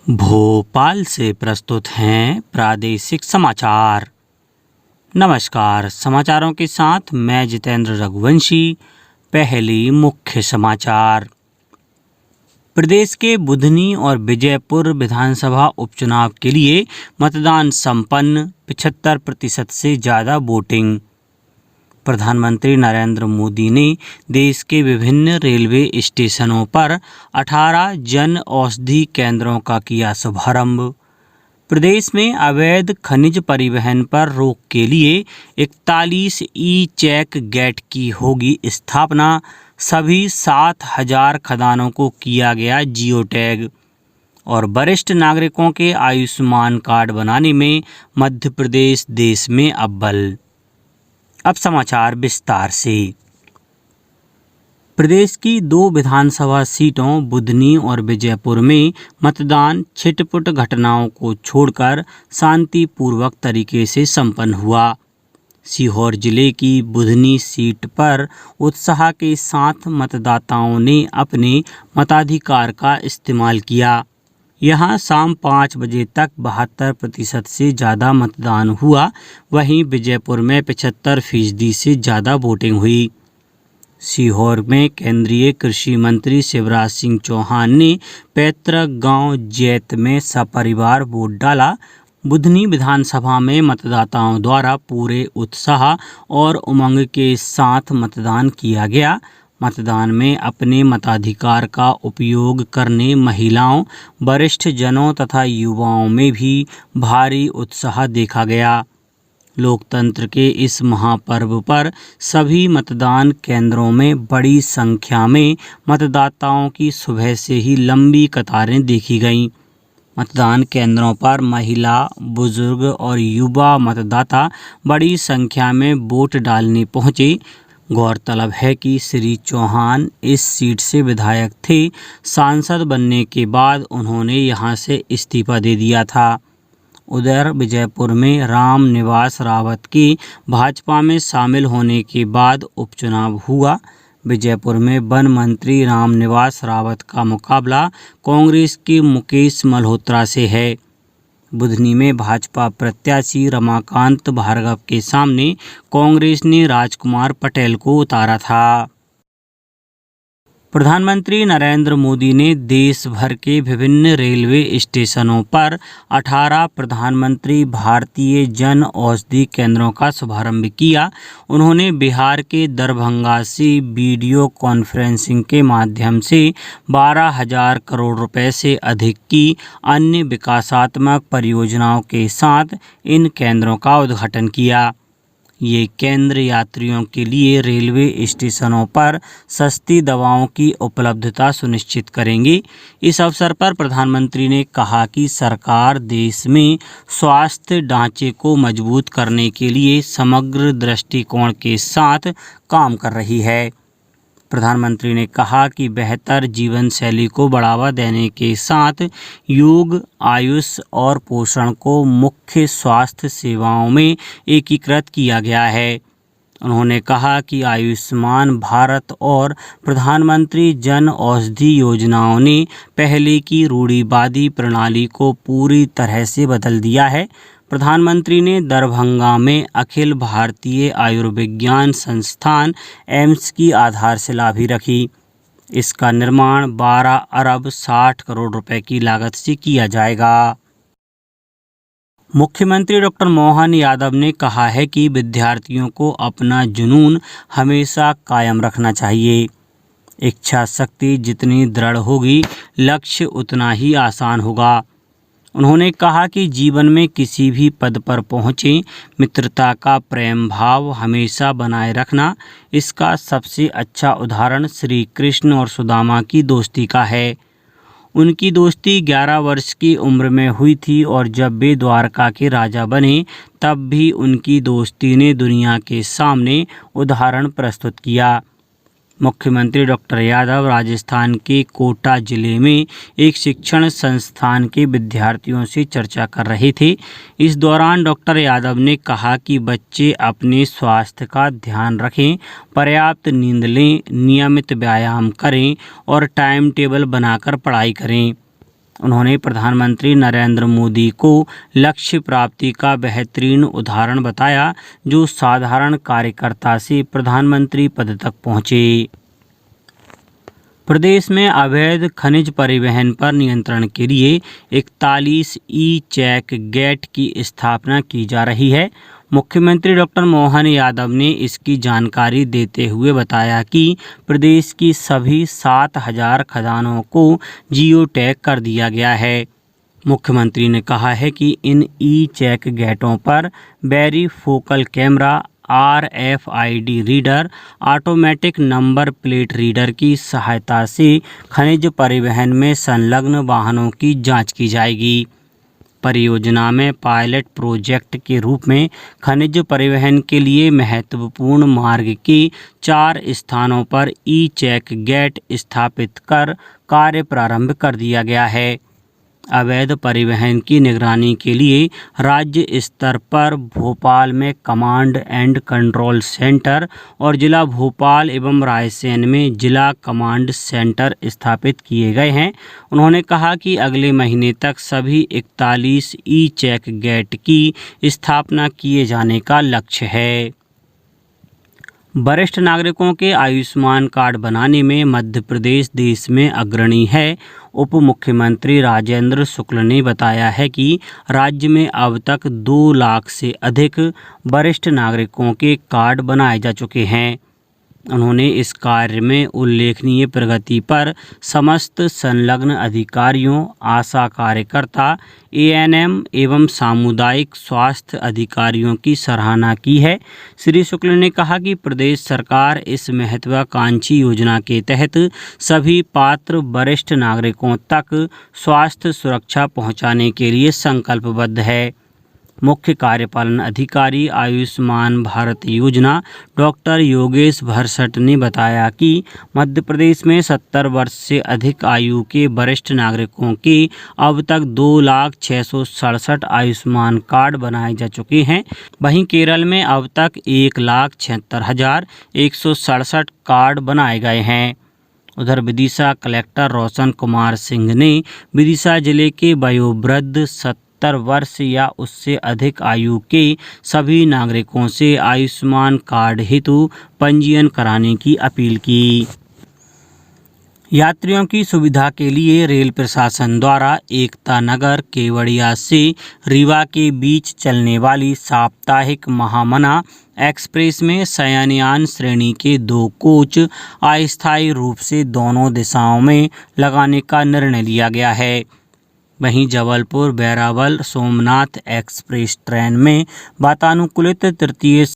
भोपाल से प्रस्तुत हैं प्रादेशिक समाचार। नमस्कार, समाचारों के साथ मैं जितेंद्र रघुवंशी। पहली मुख्य समाचार। प्रदेश के बुधनी और विजयपुर विधानसभा उपचुनाव के लिए मतदान संपन्न, 75% से ज़्यादा वोटिंग। प्रधानमंत्री नरेंद्र मोदी ने देश के विभिन्न रेलवे स्टेशनों पर 18 जन औषधि केंद्रों का किया शुभारंभ। प्रदेश में अवैध खनिज परिवहन पर रोक के लिए 41 ई-चेक गेट की होगी स्थापना। सभी 7,000 खदानों को किया गया जियो टैग। और वरिष्ठ नागरिकों के आयुष्मान कार्ड बनाने में मध्य प्रदेश देश में अव्वल। अब समाचार विस्तार से। प्रदेश की 2 विधानसभा सीटों बुधनी और विजयपुर में मतदान छिटपुट घटनाओं को छोड़कर शांतिपूर्वक तरीके से संपन्न हुआ। सीहोर जिले की बुधनी सीट पर उत्साह के साथ मतदाताओं ने अपने मताधिकार का इस्तेमाल किया। यहां शाम 5 बजे तक 72% से ज़्यादा मतदान हुआ। वहीं विजयपुर में 75% से ज़्यादा वोटिंग हुई। सीहोर में केंद्रीय कृषि मंत्री शिवराज सिंह चौहान ने पैतृक गांव जैत में सपरिवार वोट डाला। बुधनी विधानसभा में मतदाताओं द्वारा पूरे उत्साह और उमंग के साथ मतदान किया गया। मतदान में अपने मताधिकार का उपयोग करने महिलाओं, वरिष्ठ जनों तथा युवाओं में भी भारी उत्साह देखा गया। लोकतंत्र के इस महापर्व पर सभी मतदान केंद्रों में बड़ी संख्या में मतदाताओं की सुबह से ही लंबी कतारें देखी गईं। मतदान केंद्रों पर महिला, बुजुर्ग और युवा मतदाता बड़ी संख्या में वोट डालने पहुंचे। गौरतलब है कि श्री चौहान इस सीट से विधायक थे। सांसद बनने के बाद उन्होंने यहां से इस्तीफा दे दिया था। उधर विजयपुर में राम निवास रावत के भाजपा में शामिल होने के बाद उपचुनाव हुआ। विजयपुर में वन मंत्री राम निवास रावत का मुकाबला कांग्रेस के मुकेश मल्होत्रा से है। बुधनी में भाजपा प्रत्याशी रमाकांत भार्गव के सामने कांग्रेस ने राजकुमार पटेल को उतारा था। प्रधानमंत्री नरेंद्र मोदी ने देश भर के विभिन्न रेलवे स्टेशनों पर 18 प्रधानमंत्री भारतीय जन औषधि केंद्रों का शुभारंभ किया। उन्होंने बिहार के दरभंगा से वीडियो कॉन्फ्रेंसिंग के माध्यम से 12,000 करोड़ रुपए से अधिक की अन्य विकासात्मक परियोजनाओं के साथ इन केंद्रों का उद्घाटन किया। ये केंद्र यात्रियों के लिए रेलवे स्टेशनों पर सस्ती दवाओं की उपलब्धता सुनिश्चित करेंगे। इस अवसर पर प्रधानमंत्री ने कहा कि सरकार देश में स्वास्थ्य ढांचे को मजबूत करने के लिए समग्र दृष्टिकोण के साथ काम कर रही है। प्रधानमंत्री ने कहा कि बेहतर जीवन शैली को बढ़ावा देने के साथ योग, आयुष और पोषण को मुख्य स्वास्थ्य सेवाओं में एकीकृत किया गया है। उन्होंने कहा कि आयुष्मान भारत और प्रधानमंत्री जन औषधि योजनाओं ने पहले की रूढ़िवादी प्रणाली को पूरी तरह से बदल दिया है। प्रधानमंत्री ने दरभंगा में अखिल भारतीय आयुर्विज्ञान संस्थान एम्स की आधारशिला भी रखी। इसका निर्माण 12 अरब 60 करोड़ रुपए की लागत से किया जाएगा। मुख्यमंत्री डॉक्टर मोहन यादव ने कहा है कि विद्यार्थियों को अपना जुनून हमेशा कायम रखना चाहिए। इच्छा शक्ति जितनी दृढ़ होगी, लक्ष्य उतना ही आसान होगा। उन्होंने कहा कि जीवन में किसी भी पद पर पहुँचे, मित्रता का प्रेम भाव हमेशा बनाए रखना। इसका सबसे अच्छा उदाहरण श्री कृष्ण और सुदामा की दोस्ती का है। उनकी दोस्ती 11 वर्ष की उम्र में हुई थी और जब वे द्वारका के राजा बने तब भी उनकी दोस्ती ने दुनिया के सामने उदाहरण प्रस्तुत किया। मुख्यमंत्री डॉक्टर यादव राजस्थान के कोटा जिले में एक शिक्षण संस्थान के विद्यार्थियों से चर्चा कर रहे थे। इस दौरान डॉक्टर यादव ने कहा कि बच्चे अपने स्वास्थ्य का ध्यान रखें, पर्याप्त नींद लें, नियमित व्यायाम करें और टाइम टेबल बनाकर पढ़ाई करें। उन्होंने प्रधानमंत्री नरेंद्र मोदी को लक्ष्य प्राप्ति का बेहतरीन उदाहरण बताया, जो साधारण कार्यकर्ता से प्रधानमंत्री पद तक पहुंचे। प्रदेश में अवैध खनिज परिवहन पर नियंत्रण के लिए 41 ई-चेक गेट की स्थापना की जा रही है। मुख्यमंत्री डॉक्टर मोहन यादव ने इसकी जानकारी देते हुए बताया कि प्रदेश की सभी 7,000 खदानों को जियो टैग कर दिया गया है। मुख्यमंत्री ने कहा है कि इन ई-चेक गेटों पर varifocal camera, RFID reader, automatic number plate reader की सहायता से खनिज परिवहन में संलग्न वाहनों की जांच की जाएगी। परियोजना में पायलट प्रोजेक्ट के रूप में खनिज परिवहन के लिए महत्वपूर्ण मार्ग के 4 स्थानों पर ई-चेक गेट स्थापित कर कार्य प्रारंभ कर दिया गया है। अवैध परिवहन की निगरानी के लिए राज्य स्तर पर भोपाल में कमांड एंड कंट्रोल सेंटर और जिला भोपाल एवं रायसेन में जिला कमांड सेंटर स्थापित किए गए हैं। उन्होंने कहा कि अगले महीने तक सभी 41 ई-चेक गेट की स्थापना किए जाने का लक्ष्य है। वरिष्ठ नागरिकों के आयुष्मान कार्ड बनाने में मध्य प्रदेश देश में अग्रणी है। उप मुख्यमंत्री राजेंद्र शुक्ल ने बताया है कि राज्य में अब तक 2 लाख से अधिक वरिष्ठ नागरिकों के कार्ड बनाए जा चुके हैं। उन्होंने इस कार्य में उल्लेखनीय प्रगति पर समस्त संलग्न अधिकारियों, आशा कार्यकर्ता, ANM एवं सामुदायिक स्वास्थ्य अधिकारियों की सराहना की है। श्री शुक्ल ने कहा कि प्रदेश सरकार इस महत्वाकांक्षी योजना के तहत सभी पात्र वरिष्ठ नागरिकों तक स्वास्थ्य सुरक्षा पहुंचाने के लिए संकल्पबद्ध है। मुख्य कार्यपालन अधिकारी आयुष्मान भारत योजना डॉक्टर योगेश भरसट ने बताया कि मध्य प्रदेश में 70 वर्ष से अधिक आयु के वरिष्ठ नागरिकों के अब तक 2,06,67 आयुष्मान कार्ड बनाए जा चुके हैं। वहीं केरल में अब तक 1,76,167 कार्ड बनाए गए हैं। उधर विदिशा कलेक्टर रोशन कुमार सिंह ने विदिशा जिले के वयोवृद्ध 70 वर्ष या उससे अधिक आयु के सभी नागरिकों से आयुष्मान कार्ड हेतु पंजीयन कराने की अपील की। यात्रियों की सुविधा के लिए रेल प्रशासन द्वारा एकता नगर केवड़िया से रीवा के बीच चलने वाली साप्ताहिक महामना एक्सप्रेस में शयनयान श्रेणी के 2 कोच अस्थायी रूप से दोनों दिशाओं में लगाने का निर्णय लिया गया है। वहीं जबलपुर बैरावल सोमनाथ एक्सप्रेस ट्रेन में वातानुकूलित तृतीय